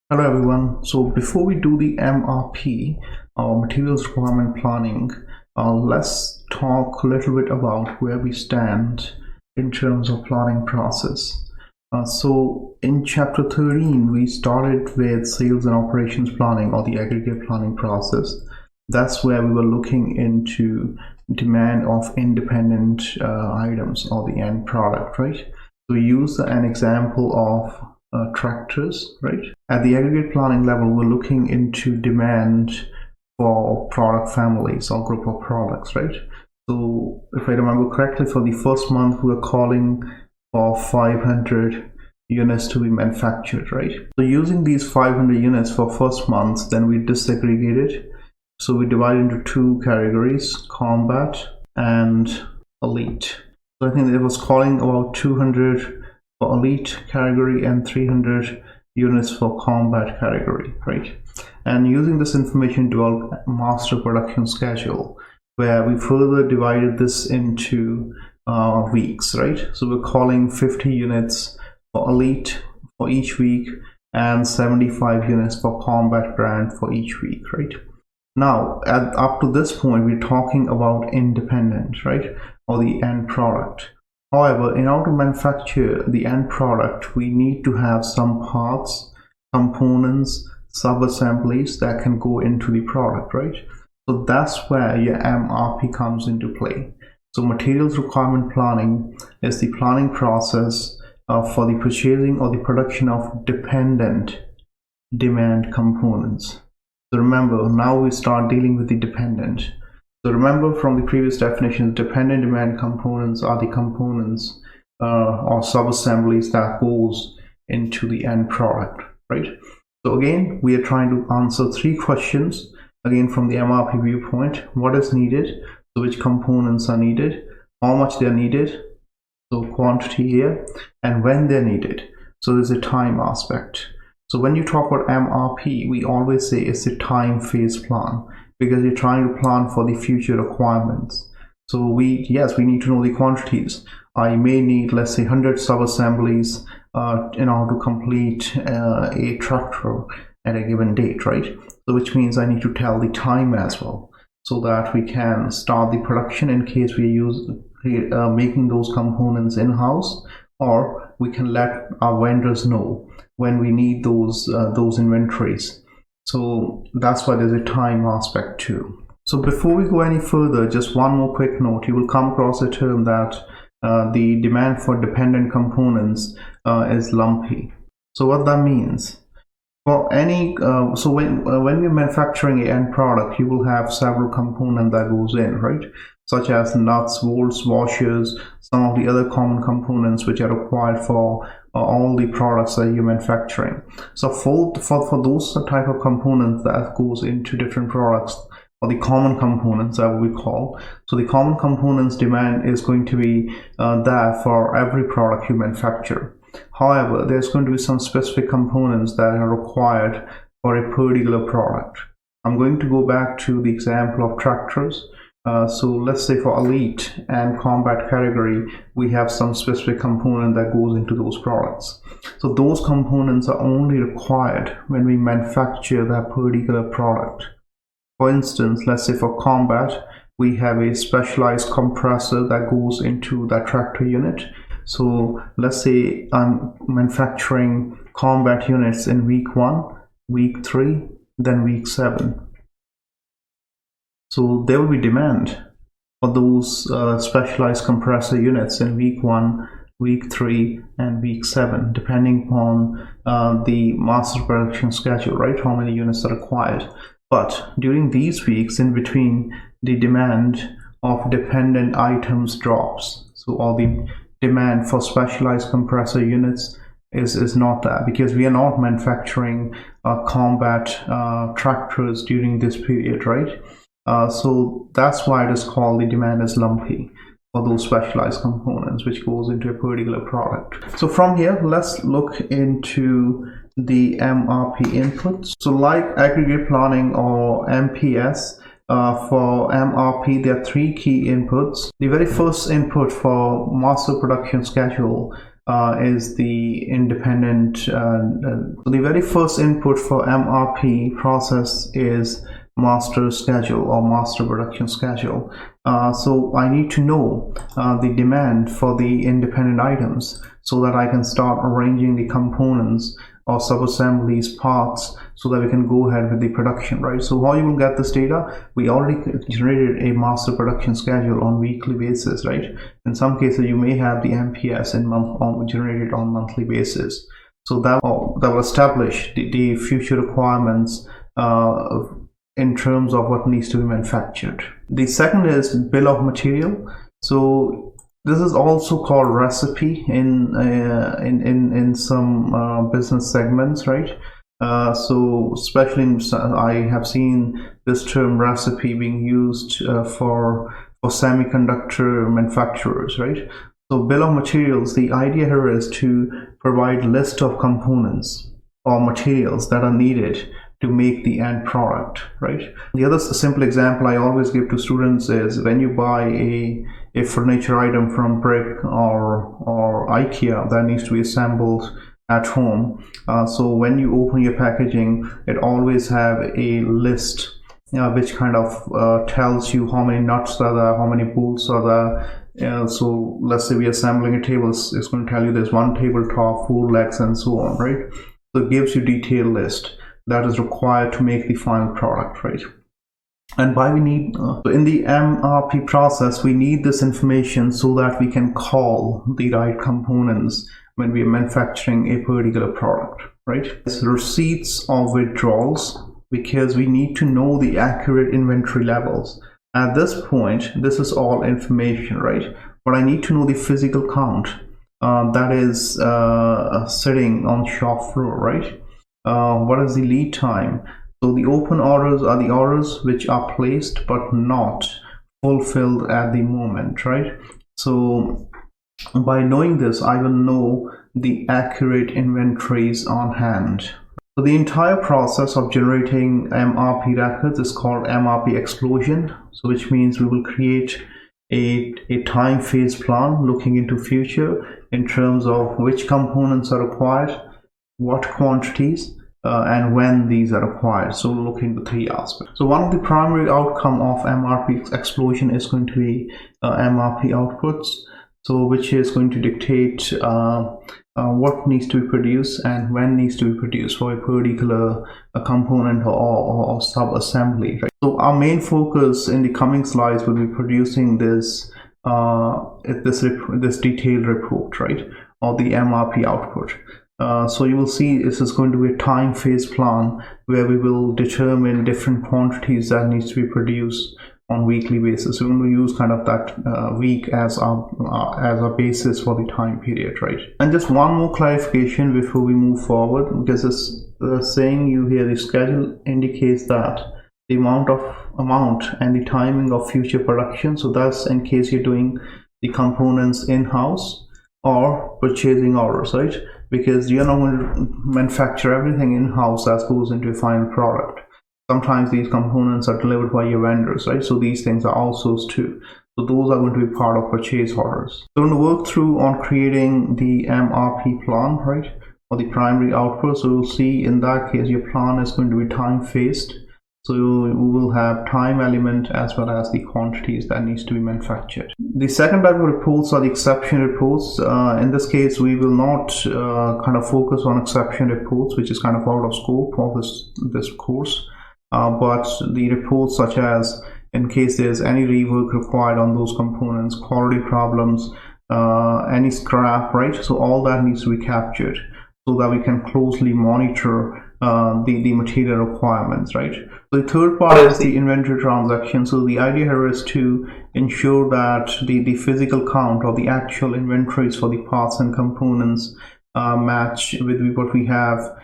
Hello everyone. So before we do the MRP or materials requirement planning, let's talk a little bit about where we stand in terms of planning process. So in chapter 13, we started with sales and operations planning or the aggregate planning process. That's where we were looking into demand of independent items or the end product, right? So we use an example of tractors, right? At the aggregate planning level, we're looking into demand for product families or group of products, right? So if I remember correctly, for the first month, we were calling for 500 units to be manufactured, right? So using these 500 units for first month, then we disaggregated. So we divide into two categories, combat and elite. So I think it was calling about 200 for elite category and 300 units for combat category, right? And using this information, developed a master production schedule where we further divided this into weeks, right? So we're calling 50 units for elite for each week and 75 units for combat brand for each week, right? Now, up to this point, we're talking about independent, right? Or the end product. However, in order to manufacture the end product, we need to have some parts, components, sub-assemblies that can go into the product, right? So that's where your MRP comes into play. So materials requirement planning is the planning process for the purchasing or the production of dependent demand components. So remember, now we start dealing with the dependent. So remember from the previous definition, dependent demand components are the components or sub-assemblies that goes into the end product, right? So again, we are trying to answer three questions, again from the MRP viewpoint. What is needed? So which components are needed? How much they are needed? So quantity here, and when they're needed. So there's a time aspect. So when you talk about MRP, we always say it's a time phase plan, because you're trying to plan for the future requirements. So we need to know the quantities. I may need, let's say, 100 sub-assemblies in order to complete a tractor at a given date, right? So which means I need to tell the time as well, so that we can start the production in case we use making those components in-house, or we can let our vendors know when we need those inventories. So that's why there's a time aspect too. So before we go any further, just one more quick note. You will come across a term that the demand for dependent components is lumpy. So what that means? For any, so when you're manufacturing an end product, you will have several components that goes in, right? Such as nuts, bolts, washers, some of the other common components which are required for all the products that you're manufacturing. So for those type of components that goes into different products, or the common components that we call. So the common components demand is going to be there for every product you manufacture. However, there's going to be some specific components that are required for a particular product. I'm going to go back to the example of tractors. So let's say for elite and combat category, we have some specific component that goes into those products. So those components are only required when we manufacture that particular product. For instance, let's say for combat, we have a specialized compressor that goes into that tractor unit. So let's say I'm manufacturing combat units in week 1, week 3, then week 7. So there will be demand for those specialized compressor units in week 1, week 3, and week 7, depending on the master production schedule, right? How many units are required. But during these weeks in between, the demand of dependent items drops. So all the demand for specialized compressor units is not that, because we are not manufacturing combat tractors during this period, right? So that's why it is called the demand is lumpy for those specialized components which goes into a particular product. So from here, let's look into the MRP inputs. So like aggregate planning or MPS, for MRP, there are three key inputs. The very first input for master production schedule is the independent. The very first input for MRP process is master schedule or master production schedule. So I need to know the demand for the independent items so that I can start arranging the components or sub-assemblies, parts, so that we can go ahead with the production, right? So how you will get this data? We already generated a master production schedule on weekly basis, right? In some cases, you may have the MPS generated on monthly basis. So that will establish the future requirements in terms of what needs to be manufactured. The second is bill of material. So this is also called recipe in some business segments, right? So especially I have seen this term recipe being used for semiconductor manufacturers, right? So bill of materials, the idea here is to provide list of components or materials that are needed to make the end product, right? The other simple example I always give to students is when you buy a furniture item from Brick or IKEA that needs to be assembled at home. So when you open your packaging, it always have a list which kind of tells you how many nuts are there, how many bolts are there. So let's say we're assembling a table, it's going to tell you there's one tabletop, 4 legs, and so on, right? So it gives you detailed list that is required to make the final product, right? And why we need in the MRP process, we need this information so that we can call the right components when we are manufacturing a particular product, right? It's receipts or withdrawals, because we need to know the accurate inventory levels. At this point, this is all information, right? But I need to know the physical count that is sitting on shop floor, right? What is the lead time? So the open orders are the orders which are placed but not fulfilled at the moment, right? So by knowing this, I will know the accurate inventories on hand. So the entire process of generating MRP records is called MRP explosion. So which means we will create a time phase plan looking into future in terms of which components are required, what quantities, and when these are required. So we'll look into 3 aspects. So one of the primary outcome of MRP explosion is going to be MRP outputs, so which is going to dictate what needs to be produced and when needs to be produced for a particular component or sub-assembly, right? So our main focus in the coming slides will be producing this this detailed report, right, or the MRP output. So you will see this is going to be a time phase plan where we will determine different quantities that needs to be produced on weekly basis. We're going to use kind of that week as a basis for the time period, right? And just one more clarification before we move forward, because this saying you hear, the schedule indicates that the amount and the timing of future production. So that's in case you're doing the components in-house or purchasing orders, right? Because you're not going to manufacture everything in-house that goes into a final product. Sometimes these components are delivered by your vendors, right? So these things are outsourced too. So those are going to be part of purchase orders. So I'm going to work through on creating the MRP plan, right? Or the primary output. So you'll see in that case, your plan is going to be time phased. So we will have time element as well as the quantities that needs to be manufactured. The second type of reports are the exception reports. In this case, we will not kind of focus on exception reports, which is kind of out of scope of this course. But the reports such as in case there's any rework required on those components, quality problems, any scrap, right? So all that needs to be captured so that we can closely monitor the material requirements, right? So the third part is the inventory transaction. So the idea here is to ensure that the physical count or the actual inventories for the parts and components match with what we have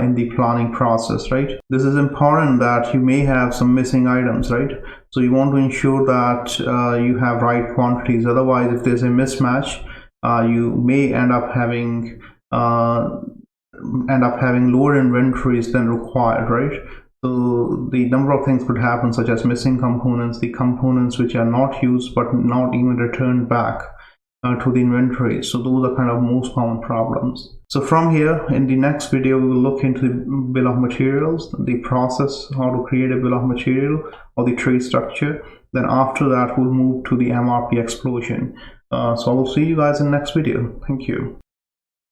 in the planning process, right? This is important that you may have some missing items, right? So you want to ensure that you have right quantities. Otherwise, if there's a mismatch, you may end up having lower inventories than required, right? So the number of things could happen, such as missing components, the components which are not used but not even returned back, to the inventory. So those are kind of most common problems. So from here, in the next video, we will look into the bill of materials, the process, how to create a bill of material or the trade structure. Then after that, we'll move to the MRP explosion. So I will see you guys in the next video. Thank you.